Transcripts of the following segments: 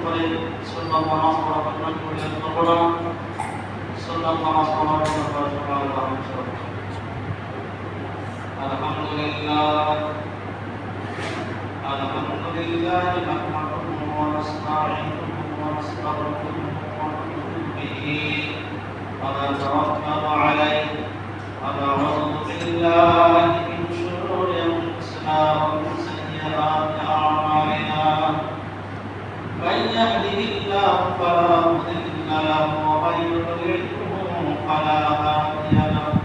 করে সুন্নাত নামাজ পড়া পড়া সুন্নাত নামাজ পড়ার জন্য আলহামদুলিল্লাহ নাহমাদুহু ওয়া নাস্তাঈনুহু ওয়া নাস্তাগফিরুহু ওয়া নু'মিনু বিহি ওয়া নাতাওয়াক্কালু আলাইহি ওয়া না'উযু বিল্লাহি মিন শুরুরি আনফুসিনা ওয়া min sayyi'ati a'malina man yahdihillahu fala mudilla lahu wa man yudlilhu fala hadiya lahu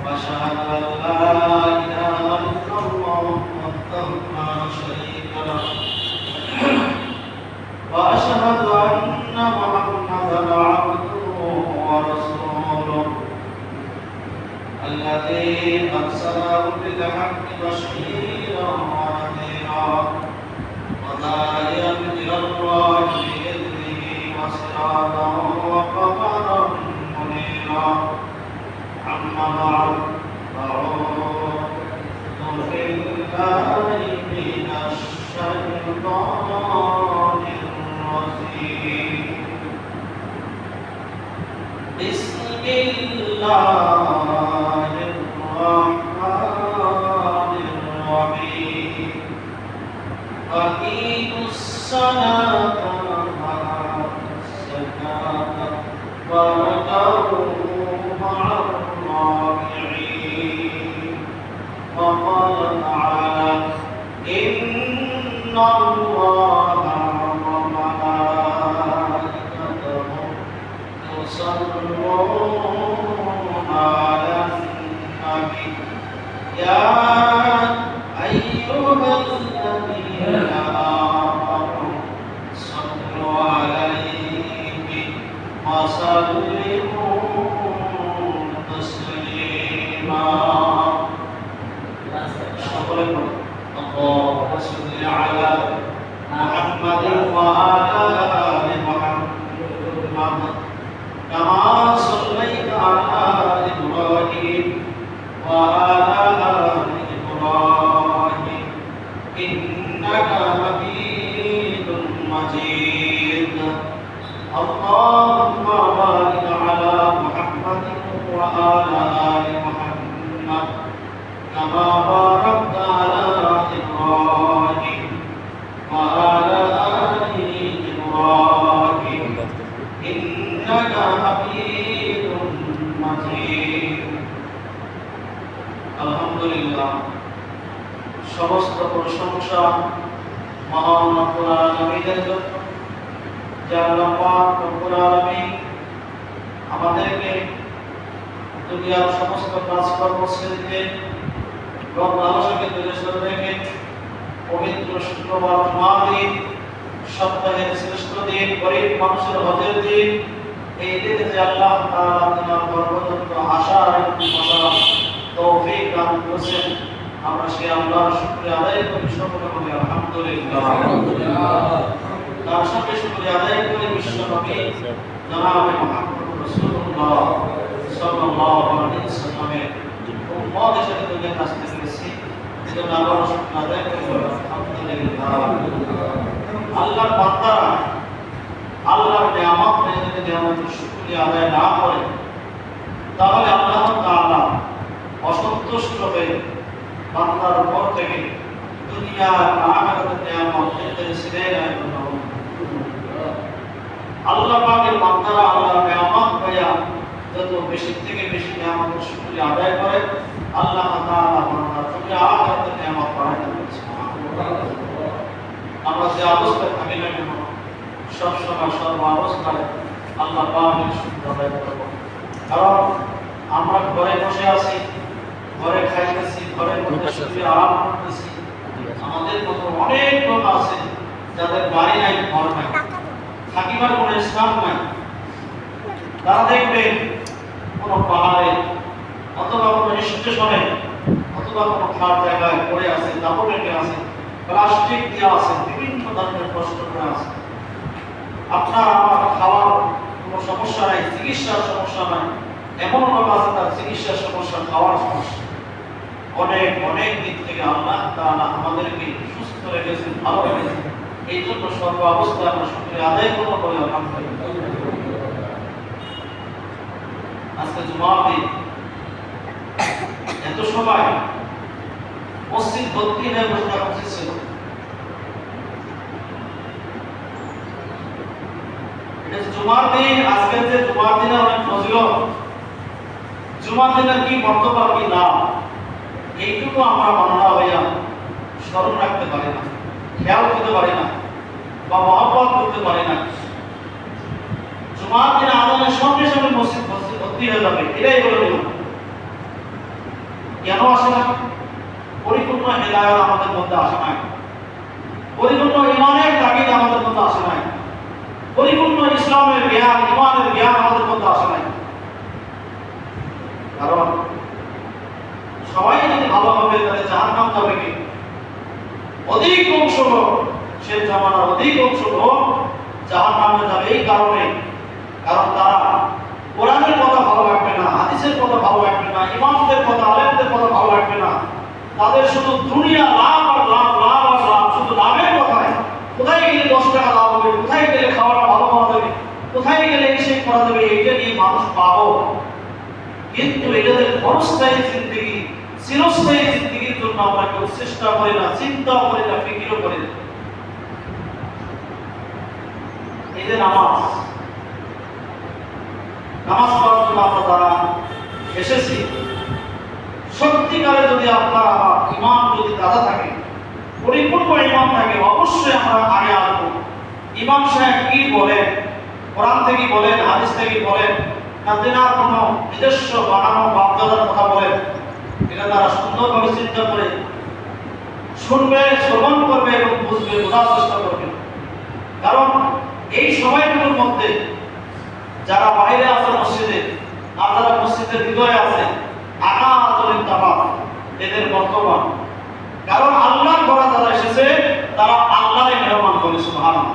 wa ashhadu an la ilaha illallah wahdahu la sharika lahu wa ashhadu anna muhammadan 'abduhu wa rasuluhu الذي أرسله بالحق بشيرا ونذيرا وداعيا إلى الله بإذنه وسراجا وقمرا منيرا أما بعد فأعوذ بالله من الشيطان الرجيم بسم الله أقيموا الصلاة والزكاة واركعوا مع الراكعين وقال تعالى إن الله وملائكته يصلون على النبي يا أيها الذين آمنوا صلوا عليه وسلموا تسليما اللهم صل على محمد وعلى آل محمد كما صليت على إبراهيم وعلى آل إبراهيم إنك حميد مجيد اللهم بارك على محمد وعلى آل محمد كما باركت على إبراهيم وعلى آل إبراهيم إنك حميد مجيد আলহামদুলিল্লাহ সমস্ত প্রশংসা মহান রব্বুল আলামিনের জন্য যার আল্লাহ পাক রব্বুল আলামিন আমাদেরকে দুনিয়ার সমস্ত কাজকর্ম ছেড়ে দিয়ে রব আলোচনাকে দূরে সরে রেখে পবিত্র শুক্রবার মাদিন সপ্তাহের শ্রেষ্ঠ দিন গরিব মানুষের হজের দিন এই দিনে যে আল্লাহ তাআলা তিনার পরবর্তী আশার তৌফিক দান করেছেন আমরা সেই আল্লাহর শুকরিয়া আদায় করি সকলে বলি আলহামদুলিল্লাহ তার সাথে শুকরিয়া আদায় করি বিশ্ব নবী জনাবে মুহাম্মদ রাসূলুল্লাহ সাল্লাল্লাহু আলাইহি ওয়াসাল্লামের উম্মত হিসেবে দুনিয়ার কাছে এসেছি এজন্য আল্লাহর শুকরিয়া আদায় করি আলহামদুলিল্লাহ আল্লাহর বান্দারা আল্লাহর নিয়ামত যদি নিয়ামতের শুকরিয়া আদায় না করে তাহলে আল্লাহ তাআলা অসন্তুষ্ট হয়ে বান্দার উপর থেকে দুনিয়া আর আখিরাতের নিয়ামত এদের ছিনিয়ে নেয়। আল্লাহ পাকের বান্দারা আল্লাহর নিয়ামত পাইয়া যত বেশি থেকে বেশি নিয়ামতের শুকরিয়া আদায় করে আল্লাহ তাআলা বান্দার দুনিয়া আখিরাতের নিয়ামত বাড়ায় দেন। আমরা যে অবস্থায় থাকি না কেন সব সময় সর্ব অবস্থায় আল্লাহ পাকের শুকরিয়া আদায় করব। কারণ আমরা ঘরে বসে আছি, ঘরে খাইতেছি, ঘরের মধ্যে শুয়ে আরাম করতেছি। আমাদের মতো অনেক লোক আছে যাদের বাড়ি নাই, ঘর নাই, থাকিবার কোনো স্থান নাই। তারা দেখবেন কোনো পাহাড়ে অথবা কোনো স্টেশনে অথবা কোনো খাট জায়গায় পড়ে আছে, দাপট রেখে আছে, প্লাস্টিক দিয়ে আছে, বিভিন্ন ধরনের কষ্ট করে আছে। আপনার আমার খাওয়ার কোনো সমস্যা নাই, চিকিৎসার সমস্যা নাই, এমন লোক আছে তার চিকিৎসার সমস্যা, খাওয়ার সমস্যা। অনেক অনেক দিক থেকে আল্লাহ তাআলা আমাদেরকে সুস্থ রেখেছেন, ভালো রেখেছেন। এই জন্য সর্ব অবস্থায় আমরা শুকরিয়া আদায় করবো বলে আলহামদুলিল্লাহ। আজকে জুমার দিন, এত সময় মসজিদ ভর্তি হয়ে বসে থাকা উচিত ছিল। এটা জুমার দিন, আজকের যে জুমার দিনের অনেক ফজিলত, জুমার দিনের কি বক্তব্য কি নাম, এইটুকু আমরা বাংলা হইয়া স্মরণ রাখতে পারি না, খেয়াল করতে পারি না, বা মহব্বত করতে পারি না। জুমার দিন আদানের সঙ্গে সঙ্গে মসজিদ ভর্তি হয়ে যাবে, এটাই বলে দিলাম। কেন আসে না? পরিপূর্ণ হেদায়েত আমাদের মধ্যে আসে নাই, পরিপূর্ণ ইমানের তাগিদ আমাদের মধ্যে আসে নাই, পরিপূর্ণ ইসলামের জ্ঞান, ইমানের জ্ঞান আমাদের মধ্যে আসে নাই। কারণ সবাই যদি ভালো হবে তাহলে জাহান্নাম যাবে কি? অধিক অংশ লোক, সে জামানার অধিক অংশ লোক জাহান্নামে যাবে এই কারণে, কারণ তারা কোরআনের কথা ভালো লাগবে না, হাদিসের কথা ভালো লাগবে না, ইমামদের কথা, আলেমদের কথা ভালো লাগবে না। তাদের শুধু দুনিয়া লাভ আর লাভ, লাভ আর লাভ, শুধু লাভের কথায়। কোথায় গেলে 10 টাকা লাভ হবে, কোথায় গেলে খাওয়াটা ভালো পাওয়া যাবে, কোথায় গেলে এসে করা যাবে, এইটা নিয়ে মানুষ পাবো। কিন্তু এটাদের ক্ষণস্থায়ী জিন্দেগি, চিরস্থায়ী জিন্দেগির জন্য আমরা কেউ চেষ্টা করি না, চিন্তাও করি না, ফিকিরও করি না। এই যে নামাজ পড়ার জন্য আমরা তারা এসেছি, সত্যিকারে যদি আপনার আমার ইমাম যদি দাদা থাকে, পরিপূর্ণ ইমাম থাকে, অবশ্যই আমরা আগে আসবো। ইমাম সাহেব কি বলেন, কোরআন থেকে বলেন, হাদিস থেকে বলেন, না তেনার কোনো নিজস্ব বানানো বাপদাদার কথা বলেন, এটা তারা সুন্দরভাবে চিন্তা করে শুনবে, শ্রবণ করবে এবং বুঝবে, বোঝার চেষ্টা করবে। কারণ এই সময়গুলোর মধ্যে যারা বাইরে আছে মসজিদে, আর যারা মসজিদের ভিতরে আছে, আনাজলিন তাবা এদের বর্তমান। কারণ আল্লাহর ঘরে যারা এসেছে তারা আল্লাহরে মেহমান করে, সুবহানাল্লাহ।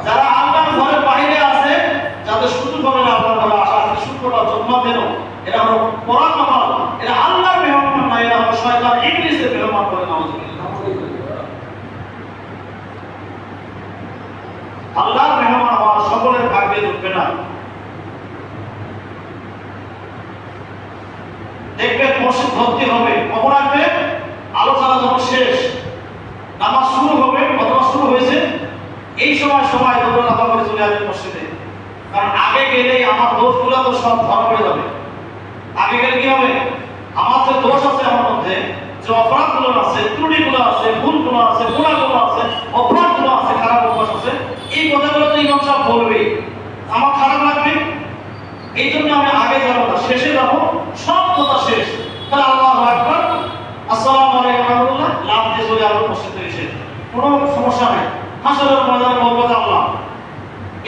যারা আল্লাহর ঘরের বাইরে আছে, যাদের সুযোগ হবে না আল্লাহর ঘরে আসা, শুক্রটা জন্ম দেন, এরা হলো কোরআন মাল, এরা আল্লাহর মেহমান না, এরা হলো শয়তান ইবলিসের মেহমান করে। নাউজুবিল্লাহ। আল্লাহর মেহমান হওয়া সকলের ভাগ্যে জুটবে না। দেখবেন মসজিদ ভর্তি হবে, কখন আসবে? আলোচনা যখন শেষ, নামাজ শুরু হবে অথবা শুরু হয়েছে, এই সময় সবাই দৌড়ালাফা করে চলে আসবে মসজিদে। কারণ আগে গেলেই আমার দোষগুলো তো সব ধরা পড়ে যাবে। আগে গেলে কি হবে? আমার যে দোষ আছে আমার মধ্যে, যে অপরাধগুলো আছে, ত্রুটিগুলো আছে, ভুলগুলো আছে, গুণাগুলো আছে, অপরাধগুলো আছে, খারাপ অভ্যাস আছে, এই কথাগুলো তো ইমাম সাহেব বলবে, আমার খারাপ লাগবে। এই জন্য আমি আগে যাবো না, শেষে যাবো, সব কথা শেষ। তাহলে আল্লাহু আকবার, আসসালামু আলাইকুম ওয়া রাহমাতুল্লাহ, লাভ দিয়ে চলে আসবো মসজিদে এসে, কোনো সমস্যা নেই। হাসরের ময়দানে বলবো যে আল্লাহ,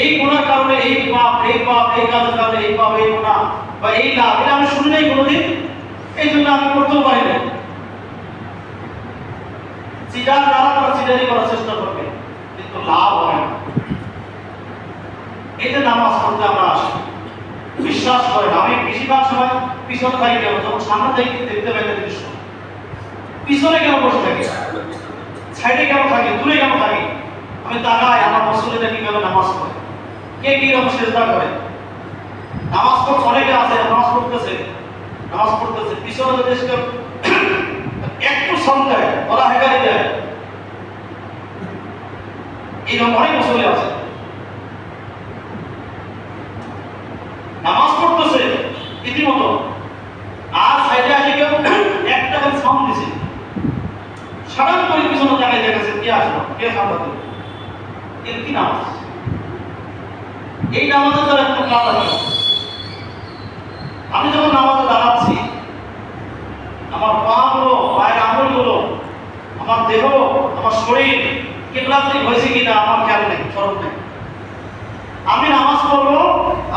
এই গুনার কারণে এই পাপ, এই পাপ, এই কাজের কারণে এই পাপ, এই গুনাহ বা এই লাভ, এটা আমি শুনি নাই কোনোদিন, এই জন্য আমি করতেও পারি না। চিটার দ্বারা তারা চিটারি করার চেষ্টা করবে, কিন্তু লাভ হয় না। এই যে নামাজ পড়তে আমরা আসি, বিশ্বাস করেন আমি বেশিরভাগ সময় পিছনে থাকি, কেন যখন সামনে থেকে দেখতে পাই না দৃশ্য, পিছনে কেন বসে থাকি, সাইডে কেন থাকি, দূরে কেন থাকি, আমি তাকাই আমার মুসল্লিরা কিভাবে নামাজ পড়ে, কে কি রকম চেষ্টা করে। নামাজ পড়তে অনেকে আছে, নামাজ পড়তেছে পিছনে যদি একটু সাউন্ড দেয়, ওরা হেগারি দেয়, এইরকম অনেক মুসল্লি আছে। নামাজ পড়তেছে ইতিমতো, আর সাইডে আসে কেউ একটা করে সাউন্ড দিছে, সাধারণ করে পিছনে জায়গায় দেখেছে কে আসলো, কে সামনে দিল, এর কি নামাজ? এই নামাজের দ্বারা একটু কাজ আছে। আমি যখন নামাজে দাঁড়াচ্ছি, আমার পাগুলো, পায়ের আঙুলগুলো, আমার দেহ, আমার শরীর কিবলামুখী হয়েছে কিনা আমার খেয়াল নেই, স্মরণ নেই। আমি নামাজ পড়বো,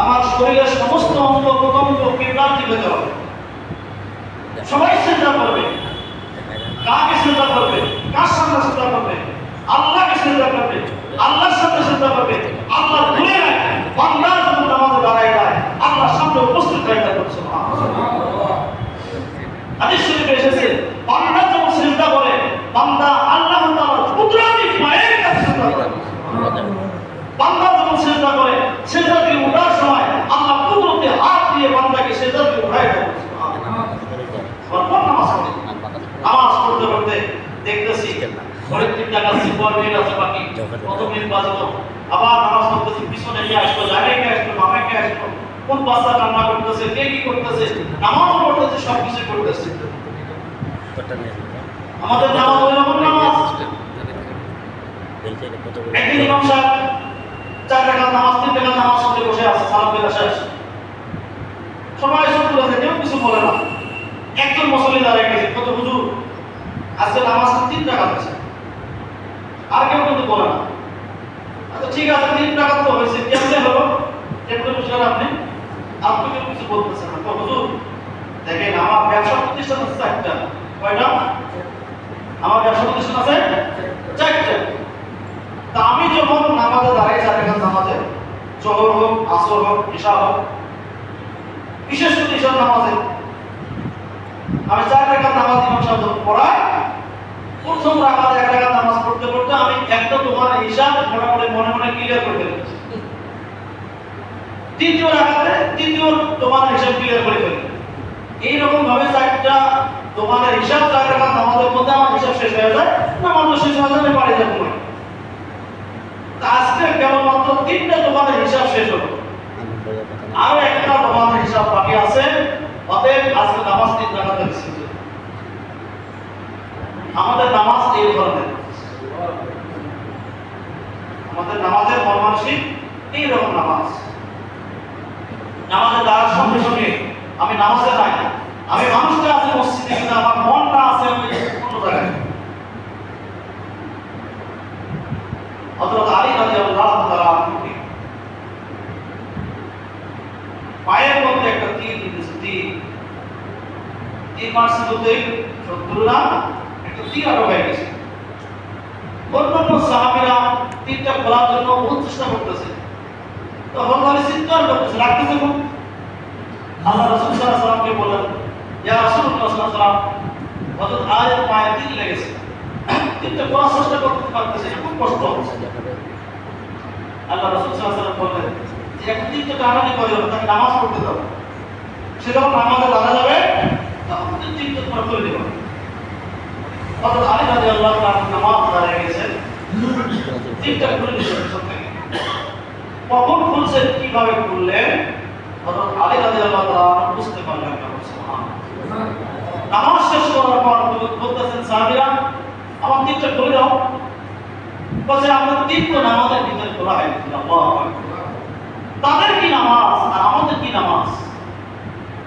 আমার শরীরের সমস্ত অঙ্গ প্রত্যঙ্গ কিবলামুখী হতে হবে। সবাই চিন্তা করবে, কাকে চিন্তা করবে, কার সামনে চিন্তা করবে? আল্লাহকে চিন্তা করবে, আল্লাহর সামনে চিন্তা করবে। আল্লাহ ভুলে যায়, বান্দা যখন নামাজে দাঁড়ায় যায়, আল্লাহর সামনে উপস্থিত থাকতে করছে। হাদিস শরীফে এসেছে, বান্দা যখন চিন্তা করে, বান্দা আল্লাহ তাআলার কুদরতি পায়ের কাছে বান্দা যখন সিজদা করে, সিজদা থেকে ওঠার সময় আল্লাহ কুদরতে হাত দিয়ে বান্দাকে সিজদা থেকে উঠায় দেয়। সুবহানাল্লাহ। নামাজ পড়তে পড়তে দেখতেছি ঘরের 3টা কাজ পর মিনিট আছে বাকি, কত মিনিট বাজলো, আবার নামাজ পড়তেছি, পিছনে নিয়ে আসলো, জায়গায় কে আসলো, মামে কে আসলো, কোন বাচ্চা কান্না করতেছে, কে কি করতেছে, নামাজ পড়তেছে, সব কিছু করতেছে। আমাদের নামাজ হলো এমন নামাজ। একদিন ইমাম সাহেব 4 রাকাত নামাজ, 3 রাকাত নামাজ পড়ে বসে আছে, সালাম দিয়ে শেষ। সবাই চুপ করে আছে, কেউ কিছু বলে না। একজন মুসল্লি দাঁড়িয়ে গেছে, কত হুজুর আজকে নামাজ 3 রাকাত আছে, আর কেউ কিন্তু বলে না। আচ্ছা ঠিক আছে, 3 রাকাত তো হয়েছে, কেমনে হলো? কেমনে বুঝলেন আপনি? আপনি কেউ কিছু বলতেছেন না। তো হুজুর দেখেন, আমার ব্যবসা প্রতিষ্ঠান আছে 4টা। কয়টা? আমার ব্যবসা প্রতিষ্ঠান আছে 4টা। তা আমি যখন নামাজে দাঁড়াই, 4 রাকাত নামাজে, জোহর হোক, আসর হোক, ইশা হোক, বিশেষ করে ইশার নামাজে আমি 4 রাকাত নামাজ ইমাম সাহেব যখন পড়ায়, প্রথম রাকাতে 1 রাকাত নামাজ পড়তে পড়তে আমি একটা তোমার হিসাব মোটামুটি মনে মনে ক্লিয়ার করে ফেলি। দ্বিতীয় রাকাতে দ্বিতীয় তোমার হিসাব ক্লিয়ার করে ফেলি। এইরকম ভাবে 4টা তোমাদের হিসাব, 4 রাকাত নামাজের মধ্যে আমার হিসাব শেষ হয়ে যায়, নামাজ শেষ হয়ে যায়, আমি বাড়ি যাব। আজকে কেবলমাত্র 3টা তোমাদের হিসাব শেষ হলো, আরো একটা তোমাদের হিসাব বাকি আছে। অতএব আজকে নামাজ 3 রাকাত হয়েছে। আমাদের নামাজ এই ধরনের, আমাদের নামাজের ফরমানশিক এই রকম নামাজ। নামাজে দাঁড়ার সঙ্গে সঙ্গে আমি নামাজে নাই, আমি মানুষটা আছে মসজিদে, কিন্তু আমার মনটা আছে অন্য জায়গায়। হযরত আলী রাদিয়াল্লাহু তাআলা পায়ের মধ্যে একটা তীর দিতেছে, তীর মারছে বলতে শত্রুরা একটা তীর আরো হয়ে গেছে। অন্যান্য সাহাবীরা তীরটা খোলার জন্য বহুত চেষ্টা করতেছে, তো হযরত আলী চিৎকার করতেছে, রাখতেছে না। আল্লাহ রাসূল সাল্লাল্লাহু আলাইহি ওয়াসাল্লামকে বললেন, ইয়া রাসূলুল্লাহ সাল্লাল্লাহু আলাইহি ওয়াসাল্লাম, হযরত আলীর পায়ে তীর লেগেছে, তীরটা খোলার চেষ্টা করতে পারতেছে না, খুব কষ্ট হচ্ছে। আল্লাহ রাসূল সাল্লাল্লাহু আলাইহি ওয়াসাল্লাম বললেন যে এখন তীরটা টানানি করে তাকে নামাজ পড়তে দাও, সে যখন নামাজে দাঁড়া যাবে তখন তীরটা তোমার তুলে দেবে। হযরত আলী রাদিয়াল্লাহু তাআলা নামাজ দাঁড়িয়ে গেছেন, তীরটা খুলে দিয়েছেন সত্যি। কখন খুলছেন, কিভাবে খুললেন, হযরত আলী রাদিয়াল্লাহু তাআলা বুঝতে পারলেন না। সুবহানাল্লাহ। নামাজ শেষ করার পর বলতেছেন সাহাবীরা, আমার তীরটা খুলে দাও। বলছে আমাদের তীর তো নামাজের ভিতরে খোলা হয়। আল্লাহু আকবার। তাদের কি নামাজ আর আমাদের কি নামাজ?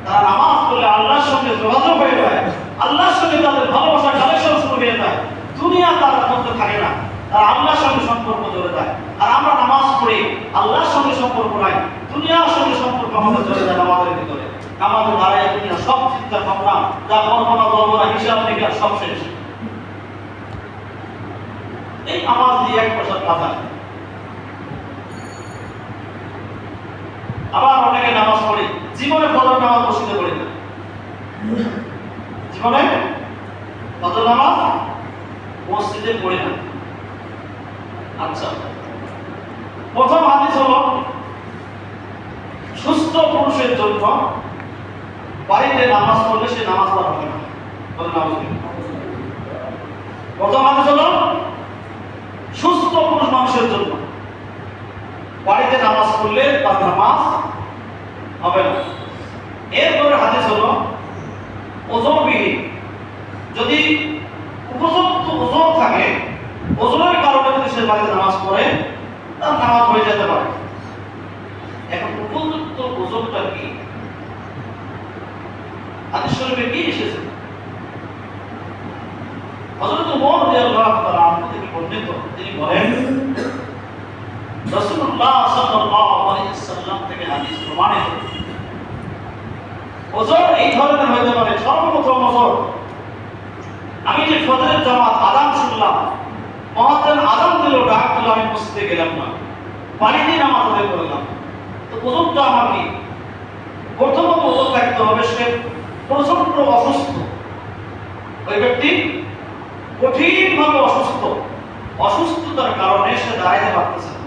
তারা নামাজ পড়লে আল্লাহর সঙ্গে যোগাযোগ হয়ে যায়, আল্লাহর সঙ্গে তাদের ভালোবাসা কানেকশন শুরু হয়ে যায়, দুনিয়া তার মধ্যে থাকে না, তারা আল্লাহর সঙ্গে সম্পর্ক জড়ে যায়। আর আমরা নামাজ পড়ে আল্লাহর সঙ্গে সম্পর্ক নাই, দুনিয়ার সঙ্গে সম্পর্ক আমাদের জড়ে যায়। নামাজের ভিতরে আমাদের দাঁড়ায় দুনিয়া সব চিন্তা ভাবনা, যা কল্পনা কল্পনা, হিসাব নিকাশ সব শেষ। এই নামাজ দিয়ে 1 পয়সা কাজ হয়। আবার অনেকে নামাজ পড়ে, জীবনে ফজর নামাজ মসজিদে পড়ে না, জীবনে ফজর নামাজ মসজিদে পড়ে না। আচ্ছা, প্রথম হাদিস হলো সুস্থ পুরুষের জন্য বাড়িতে নামাজ পড়লে সে নামাজ পড়া হবে না। প্রথম হাদিস হলো সুস্থ পুরুষ মানুষের জন্য বাড়িতে নামাজ পড়লে তার নামাজ হবে না। এরপরে হাদিস হলো ওযুবিহীন, যদি উপযুক্ত ওযু থাকে, ওযুর কারণে যদি সে বাড়িতে নামাজ পড়ে তার নামাজ হয়ে যেতে পারে। এখন উপযুক্ত ওযুটা কি? হাদিস শরীফে কি এসেছে? হযরত ওমর রাদিয়াল্লাহু তাআলা আনহু থেকে বর্ণিত, তিনি বলেন রাসূলুল্লাহ সাল্লাল্লাহু আলাইহি ওয়াসাল্লাম থেকে হাদিস প্রমাণিত, ওযর এই ধরনের হতে পারে। সর্বপ্রথম ওযর, আমি যে ফজরের জামাত আযান শুনলাম, মুয়াজ্জিন আযান দিল, ডাক দিল, আমি মসজিদে গেলাম না, বাড়িতে নামাজ আদায় করলাম, তো ওযরটা আমার কি? প্রথমত ওযর থাকতে হবে সে প্রচন্ড অসুস্থ, ওই ব্যক্তি কঠিনভাবে অসুস্থ, অসুস্থতার কারণে সে দাঁড়াইতে পারতেছে না,